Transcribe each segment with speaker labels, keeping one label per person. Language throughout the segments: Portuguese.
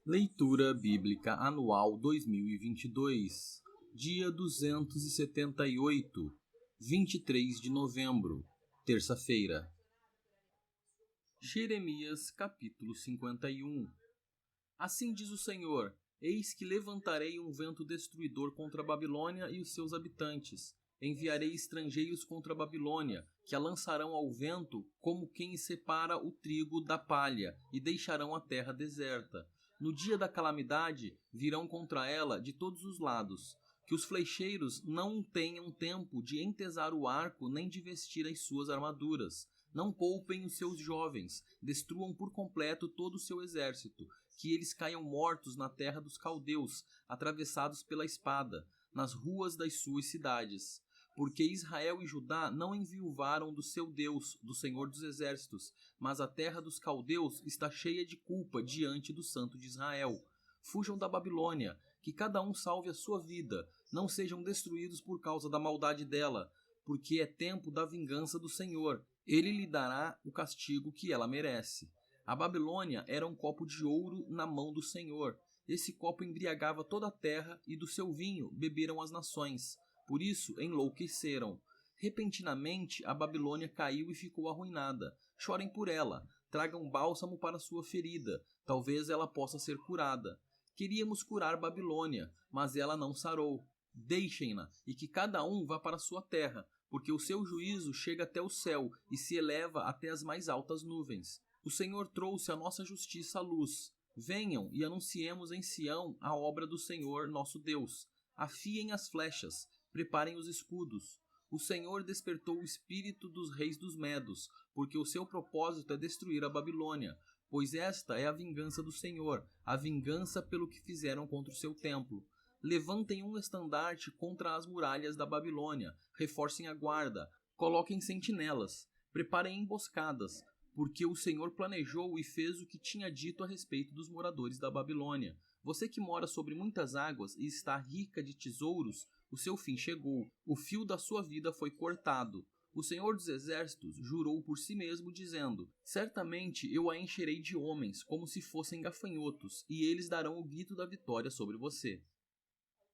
Speaker 1: Leitura Bíblica Anual 2022, dia 278, 23 de novembro, terça-feira. Jeremias, capítulo 51. Assim diz o Senhor: eis que levantarei um vento destruidor contra a Babilônia e os seus habitantes. Enviarei estrangeiros contra a Babilônia, que a lançarão ao vento como quem separa o trigo da palha, e deixarão a terra deserta. No dia da calamidade, virão contra ela de todos os lados. Que os flecheiros não tenham tempo de entesar o arco nem de vestir as suas armaduras. Não poupem os seus jovens, destruam por completo todo o seu exército. Que eles caiam mortos na terra dos caldeus, atravessados pela espada, nas ruas das suas cidades. Porque Israel e Judá não enviuvaram do seu Deus, do Senhor dos Exércitos, mas a terra dos caldeus está cheia de culpa diante do Santo de Israel. Fujam da Babilônia, que cada um salve a sua vida, não sejam destruídos por causa da maldade dela, porque é tempo da vingança do Senhor. Ele lhe dará o castigo que ela merece. A Babilônia era um copo de ouro na mão do Senhor. Esse copo embriagava toda a terra, e do seu vinho beberam as nações. Por isso enlouqueceram. Repentinamente a Babilônia caiu e ficou arruinada. Chorem por ela, tragam bálsamo para sua ferida, talvez ela possa ser curada. Queríamos curar Babilônia, mas ela não sarou. Deixem-na, e que cada um vá para sua terra, porque o seu juízo chega até o céu e se eleva até as mais altas nuvens. O Senhor trouxe a nossa justiça à luz. Venham e anunciemos em Sião a obra do Senhor nosso Deus. Afiem as flechas, preparem os escudos. O Senhor despertou o espírito dos reis dos Medos, porque o seu propósito é destruir a Babilônia, pois esta é a vingança do Senhor, a vingança pelo que fizeram contra o seu templo. Levantem um estandarte contra as muralhas da Babilônia, reforcem a guarda, coloquem sentinelas, preparem emboscadas, porque o Senhor planejou e fez o que tinha dito a respeito dos moradores da Babilônia. Você que mora sobre muitas águas e está rica de tesouros, o seu fim chegou, o fio da sua vida foi cortado. O Senhor dos Exércitos jurou por si mesmo, dizendo: certamente eu a encherei de homens, como se fossem gafanhotos, e eles darão o grito da vitória sobre você.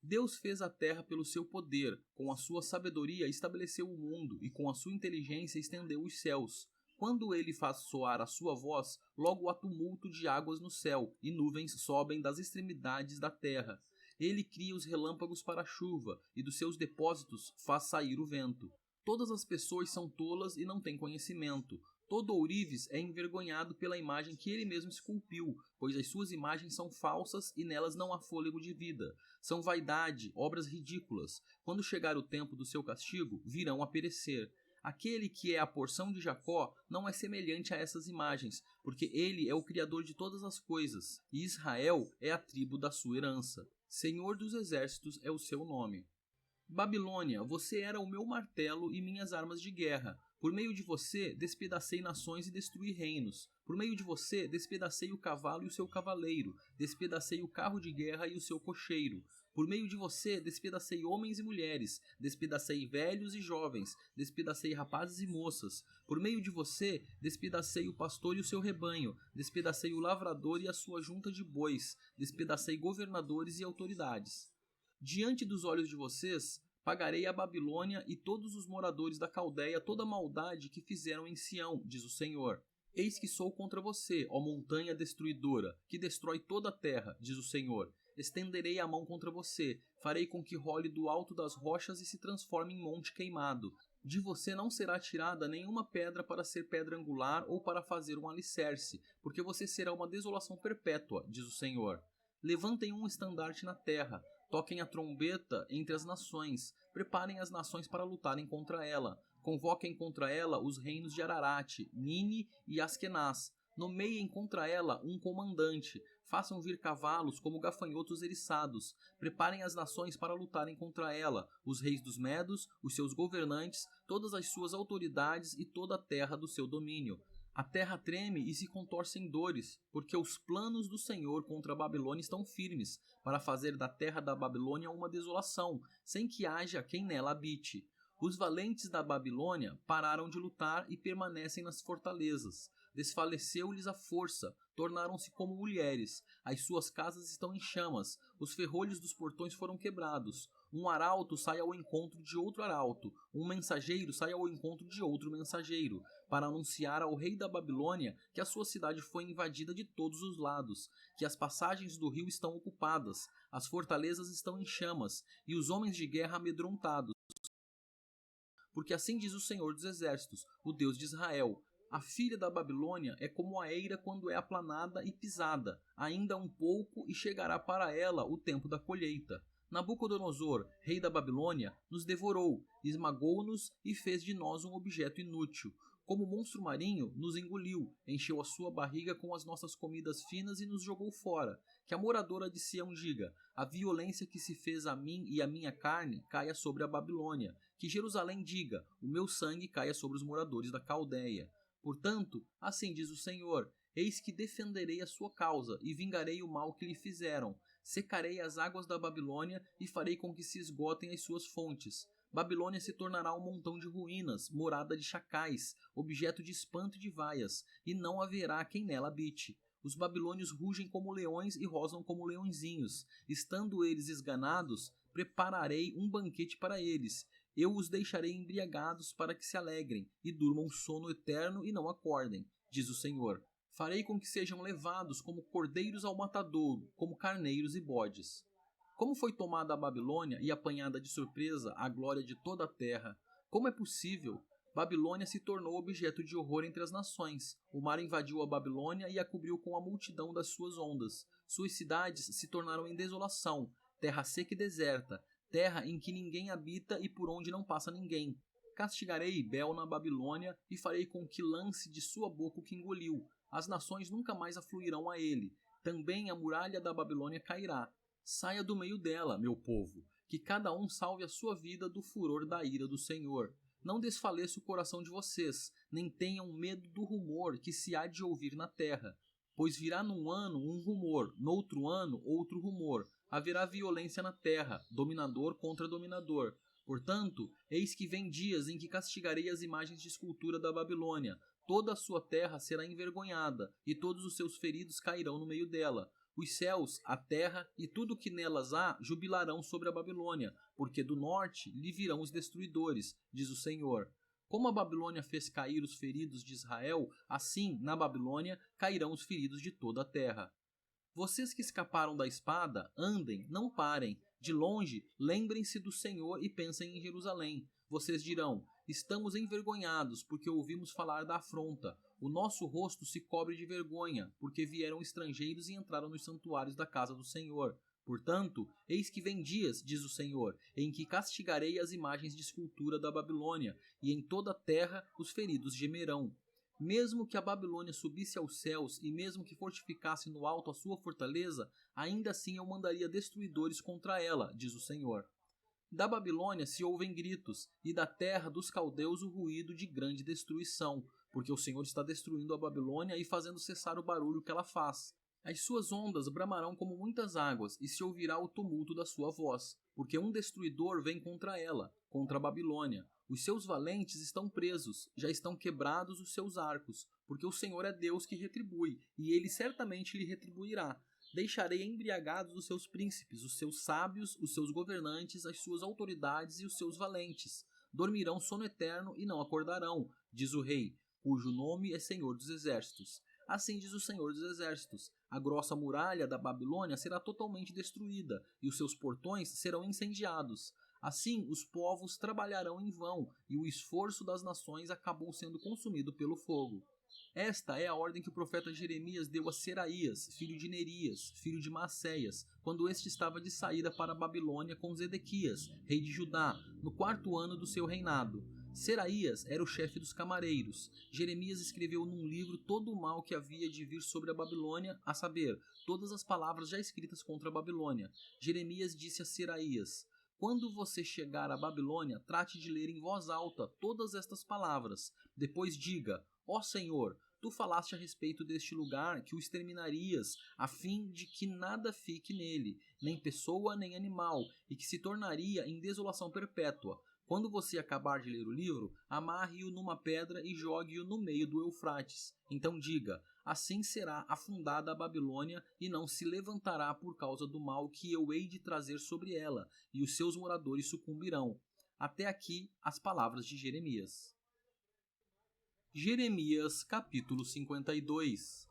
Speaker 1: Deus fez a terra pelo seu poder, com a sua sabedoria estabeleceu o mundo, e com a sua inteligência estendeu os céus. Quando ele faz soar a sua voz, logo há tumulto de águas no céu, e nuvens sobem das extremidades da terra. Ele cria os relâmpagos para a chuva, e dos seus depósitos faz sair o vento. Todas as pessoas são tolas e não têm conhecimento. Todo ourives é envergonhado pela imagem que ele mesmo esculpiu, pois as suas imagens são falsas e nelas não há fôlego de vida. São vaidade, obras ridículas. Quando chegar o tempo do seu castigo, virão a perecer. Aquele que é a porção de Jacó não é semelhante a essas imagens, porque ele é o Criador de todas as coisas, e Israel é a tribo da sua herança. Senhor dos Exércitos é o seu nome. Babilônia, você era o meu martelo e minhas armas de guerra. Por meio de você, despedacei nações e destruí reinos. Por meio de você, despedacei o cavalo e o seu cavaleiro. Despedacei o carro de guerra e o seu cocheiro. Por meio de você, despedacei homens e mulheres. Despedacei velhos e jovens. Despedacei rapazes e moças. Por meio de você, despedacei o pastor e o seu rebanho. Despedacei o lavrador e a sua junta de bois. Despedacei governadores e autoridades. Diante dos olhos de vocês, pagarei a Babilônia e todos os moradores da Caldeia toda a maldade que fizeram em Sião, diz o Senhor. Eis que sou contra você, ó montanha destruidora, que destrói toda a terra, diz o Senhor. Estenderei a mão contra você, farei com que role do alto das rochas e se transforme em monte queimado. De você não será tirada nenhuma pedra para ser pedra angular ou para fazer um alicerce, porque você será uma desolação perpétua, diz o Senhor. Levantem um estandarte na terra, toquem a trombeta entre as nações, preparem as nações para lutarem contra ela, convoquem contra ela os reinos de Ararat, Nini e Askenaz, nomeiem contra ela um comandante, façam vir cavalos como gafanhotos eriçados, preparem as nações para lutarem contra ela, os reis dos Medos, os seus governantes, todas as suas autoridades e toda a terra do seu domínio. A terra treme e se contorce em dores, porque os planos do Senhor contra a Babilônia estão firmes, para fazer da terra da Babilônia uma desolação, sem que haja quem nela habite. Os valentes da Babilônia pararam de lutar e permanecem nas fortalezas. desfaleceu-lhes a força, tornaram-se como mulheres, as suas casas estão em chamas, os ferrolhos dos portões foram quebrados. Um arauto sai ao encontro de outro arauto, um mensageiro sai ao encontro de outro mensageiro, para anunciar ao rei da Babilônia que a sua cidade foi invadida de todos os lados, que as passagens do rio estão ocupadas, as fortalezas estão em chamas, e os homens de guerra amedrontados. Porque assim diz o Senhor dos Exércitos, o Deus de Israel: a filha da Babilônia é como a eira quando é aplanada e pisada, ainda um pouco e chegará para ela o tempo da colheita. Nabucodonosor, rei da Babilônia, nos devorou, esmagou-nos e fez de nós um objeto inútil. Como monstro marinho, nos engoliu, encheu a sua barriga com as nossas comidas finas e nos jogou fora. Que a moradora de Sião diga: a violência que se fez a mim e a minha carne caia sobre a Babilônia. Que Jerusalém diga: o meu sangue caia sobre os moradores da Caldeia. Portanto, assim diz o Senhor: eis que defenderei a sua causa e vingarei o mal que lhe fizeram. Secarei as águas da Babilônia e farei com que se esgotem as suas fontes. Babilônia se tornará um montão de ruínas, morada de chacais, objeto de espanto e de vaias, e não haverá quem nela habite. Os babilônios rugem como leões e rosnam como leõezinhos. Estando eles esganados, prepararei um banquete para eles. Eu os deixarei embriagados para que se alegrem, e durmam sono eterno e não acordem, diz o Senhor. Farei com que sejam levados como cordeiros ao matadouro, como carneiros e bodes. Como foi tomada a Babilônia e apanhada de surpresa a glória de toda a terra? Como é possível? Babilônia se tornou objeto de horror entre as nações. O mar invadiu a Babilônia e a cobriu com a multidão das suas ondas. Suas cidades se tornaram em desolação, terra seca e deserta, terra em que ninguém habita e por onde não passa ninguém. Castigarei Bel na Babilônia e farei com que lance de sua boca o que engoliu. As nações nunca mais afluirão a ele. Também a muralha da Babilônia cairá. Saia do meio dela, meu povo, que cada um salve a sua vida do furor da ira do Senhor. Não desfaleça o coração de vocês, nem tenham medo do rumor que se há de ouvir na terra. Pois virá num ano um rumor, noutro ano outro rumor. Haverá violência na terra, dominador contra dominador. Portanto, eis que vem dias em que castigarei as imagens de escultura da Babilônia. Toda a sua terra será envergonhada, e todos os seus feridos cairão no meio dela. Os céus, a terra e tudo o que nelas há jubilarão sobre a Babilônia, porque do norte lhe virão os destruidores, diz o Senhor. Como a Babilônia fez cair os feridos de Israel, assim, na Babilônia, cairão os feridos de toda a terra. Vocês que escaparam da espada, andem, não parem. De longe, lembrem-se do Senhor e pensem em Jerusalém. Vocês dirão: estamos envergonhados, porque ouvimos falar da afronta. O nosso rosto se cobre de vergonha, porque vieram estrangeiros e entraram nos santuários da casa do Senhor. Portanto, eis que vem dias, diz o Senhor, em que castigarei as imagens de escultura da Babilônia, e em toda a terra os feridos gemerão. Mesmo que a Babilônia subisse aos céus e mesmo que fortificasse no alto a sua fortaleza, ainda assim eu mandaria destruidores contra ela, diz o Senhor. Da Babilônia se ouvem gritos, e da terra dos caldeus o ruído de grande destruição, porque o Senhor está destruindo a Babilônia e fazendo cessar o barulho que ela faz. As suas ondas bramarão como muitas águas, e se ouvirá o tumulto da sua voz, porque um destruidor vem contra ela, contra a Babilônia. Os seus valentes estão presos, já estão quebrados os seus arcos, porque o Senhor é Deus que retribui, e ele certamente lhe retribuirá. Deixarei embriagados os seus príncipes, os seus sábios, os seus governantes, as suas autoridades e os seus valentes. Dormirão sono eterno e não acordarão, diz o rei, cujo nome é Senhor dos Exércitos. Assim diz o Senhor dos Exércitos: a grossa muralha da Babilônia será totalmente destruída, e os seus portões serão incendiados. Assim, os povos trabalharão em vão, e o esforço das nações acabou sendo consumido pelo fogo. Esta é a ordem que o profeta Jeremias deu a Seraías, filho de Nerias, filho de Maacéias, quando este estava de saída para a Babilônia com Zedequias, rei de Judá, no 4º ano do seu reinado. Seraías era o chefe dos camareiros. Jeremias escreveu num livro todo o mal que havia de vir sobre a Babilônia, a saber, todas as palavras já escritas contra a Babilônia. Jeremias disse a Seraías: quando você chegar à Babilônia, trate de ler em voz alta todas estas palavras. Depois diga: ó Senhor, tu falaste a respeito deste lugar que o exterminarias, a fim de que nada fique nele, nem pessoa nem animal, e que se tornaria em desolação perpétua. Quando você acabar de ler o livro, amarre-o numa pedra e jogue-o no meio do Eufrates. Então diga: assim será afundada a Babilônia e não se levantará por causa do mal que eu hei de trazer sobre ela, e os seus moradores sucumbirão. Até aqui as palavras de Jeremias. Jeremias, capítulo 52.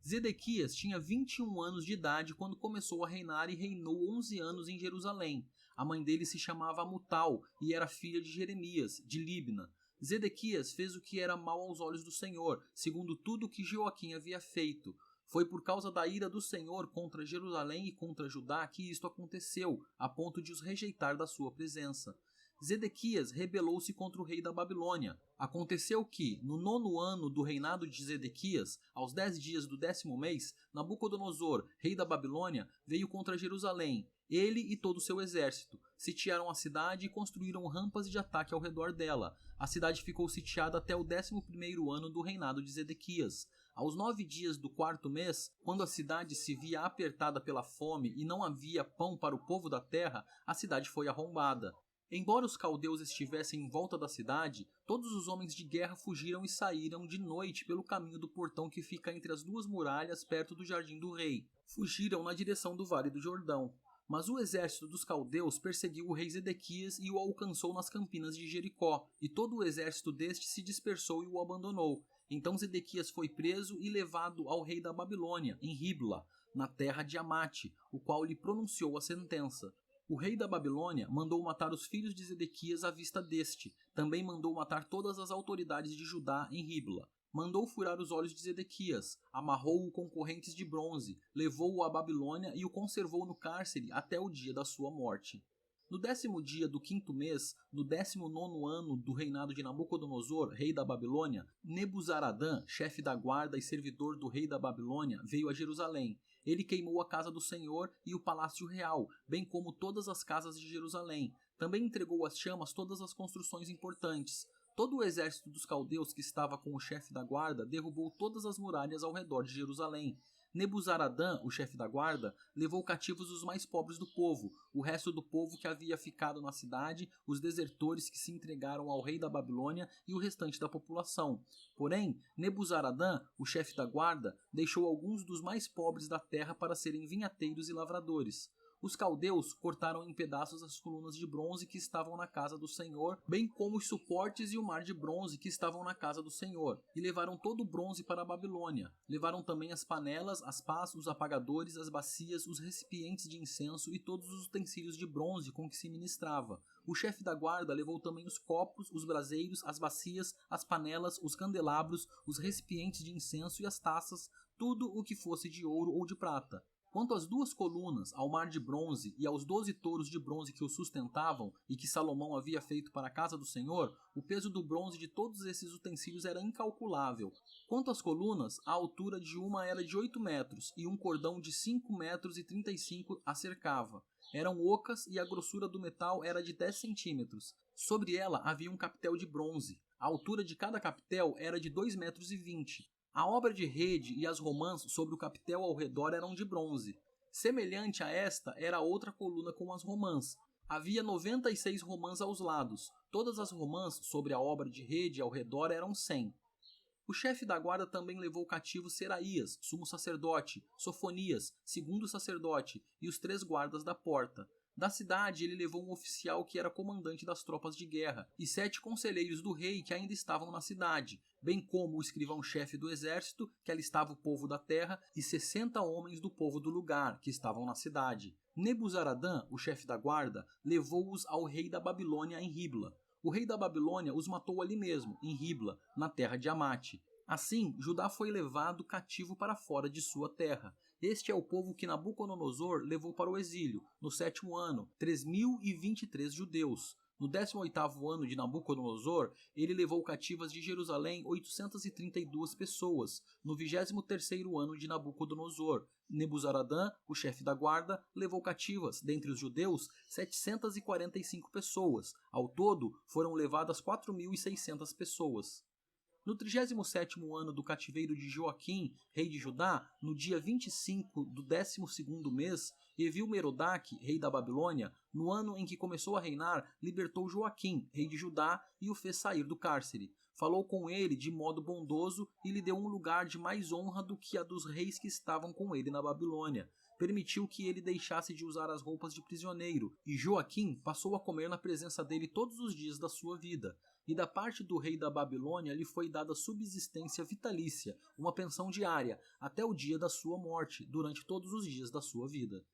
Speaker 1: Zedequias tinha 21 anos de idade quando começou a reinar e reinou 11 anos em Jerusalém. A mãe dele se chamava Amutal e era filha de Jeremias, de Libna. Zedequias fez o que era mal aos olhos do Senhor, segundo tudo o que Joaquim havia feito. Foi por causa da ira do Senhor contra Jerusalém e contra Judá que isto aconteceu, a ponto de os rejeitar da sua presença. Zedequias rebelou-se contra o rei da Babilônia. Aconteceu que, no 9º ano do reinado de Zedequias, aos 10 dias do 10º mês, Nabucodonosor, rei da Babilônia, veio contra Jerusalém. Ele e todo o seu exército sitiaram a cidade e construíram rampas de ataque ao redor dela. A cidade ficou sitiada até o 11º ano do reinado de Zedequias. Aos 9 dias do 4º mês, quando a cidade se via apertada pela fome e não havia pão para o povo da terra, a cidade foi arrombada. Embora os caldeus estivessem em volta da cidade, todos os homens de guerra fugiram e saíram de noite pelo caminho do portão que fica entre as duas muralhas perto do jardim do rei. Fugiram na direção do Vale do Jordão. Mas o exército dos caldeus perseguiu o rei Zedequias e o alcançou nas campinas de Jericó, e todo o exército deste se dispersou e o abandonou. Então Zedequias foi preso e levado ao rei da Babilônia, em Ribla, na terra de Amate, o qual lhe pronunciou a sentença. O rei da Babilônia mandou matar os filhos de Zedequias à vista deste. Também mandou matar todas as autoridades de Judá em Ribla. Mandou furar os olhos de Zedequias, amarrou-o com correntes de bronze, levou-o à Babilônia e o conservou no cárcere até o dia da sua morte. No 10º dia do 5º mês, no 19º ano do reinado de Nabucodonosor, rei da Babilônia, Nebuzaradã, chefe da guarda e servidor do rei da Babilônia, veio a Jerusalém. Ele queimou a casa do Senhor e o palácio real, bem como todas as casas de Jerusalém. Também entregou às chamas todas as construções importantes. Todo o exército dos caldeus que estava com o chefe da guarda derrubou todas as muralhas ao redor de Jerusalém. Nebuzaradã, o chefe da guarda, levou cativos os mais pobres do povo, o resto do povo que havia ficado na cidade, os desertores que se entregaram ao rei da Babilônia e o restante da população. Porém, Nebuzaradã, o chefe da guarda, deixou alguns dos mais pobres da terra para serem vinhateiros e lavradores. Os caldeus cortaram em pedaços as colunas de bronze que estavam na casa do Senhor, bem como os suportes e o mar de bronze que estavam na casa do Senhor, e levaram todo o bronze para a Babilônia. Levaram também as panelas, as pás, os apagadores, as bacias, os recipientes de incenso e todos os utensílios de bronze com que se ministrava. O chefe da guarda levou também os copos, os braseiros, as bacias, as panelas, os candelabros, os recipientes de incenso e as taças, tudo o que fosse de ouro ou de prata. Quanto às 2 colunas, ao mar de bronze e aos 12 touros de bronze que o sustentavam e que Salomão havia feito para a casa do Senhor, o peso do bronze de todos esses utensílios era incalculável. Quanto às colunas, a altura de uma era de 8 metros e um cordão de 5,35 metros a cercava. Eram ocas e a grossura do metal era de 10 centímetros. Sobre ela havia um capitel de bronze. A altura de cada capitel era de 2,20 metros. A obra de rede e as romãs sobre o capitel ao redor eram de bronze. Semelhante a esta era a outra coluna com as romãs. Havia 96 romãs aos lados. Todas as romãs sobre a obra de rede ao redor eram 100. O chefe da guarda também levou cativo Seraías, sumo sacerdote, Sofonias, segundo sacerdote, e os 3 guardas da porta. Da cidade ele levou um oficial que era comandante das tropas de guerra, e 7 conselheiros do rei que ainda estavam na cidade, bem como o escrivão-chefe do exército, que alistava o povo da terra, e 60 homens do povo do lugar, que estavam na cidade. Nebuzaradã, o chefe da guarda, levou-os ao rei da Babilônia em Ribla. O rei da Babilônia os matou ali mesmo, em Ribla, na terra de Amate. Assim, Judá foi levado cativo para fora de sua terra. Este é o povo que Nabucodonosor levou para o exílio, no 7º ano, 3.023 judeus. No 18º ano de Nabucodonosor, ele levou cativas de Jerusalém 832 pessoas. No 23º ano de Nabucodonosor, Nebuzaradã, o chefe da guarda, levou cativas, dentre os judeus, 745 pessoas. Ao todo, foram levadas 4.600 pessoas. No 37º ano do cativeiro de Joaquim, rei de Judá, no dia 25 do 12º mês, Evil-Merodach, rei da Babilônia, no ano em que começou a reinar, libertou Joaquim, rei de Judá, e o fez sair do cárcere. Falou com ele de modo bondoso e lhe deu um lugar de mais honra do que a dos reis que estavam com ele na Babilônia. Permitiu que ele deixasse de usar as roupas de prisioneiro, e Joaquim passou a comer na presença dele todos os dias da sua vida. E da parte do rei da Babilônia lhe foi dada subsistência vitalícia, uma pensão diária, até o dia da sua morte, durante todos os dias da sua vida.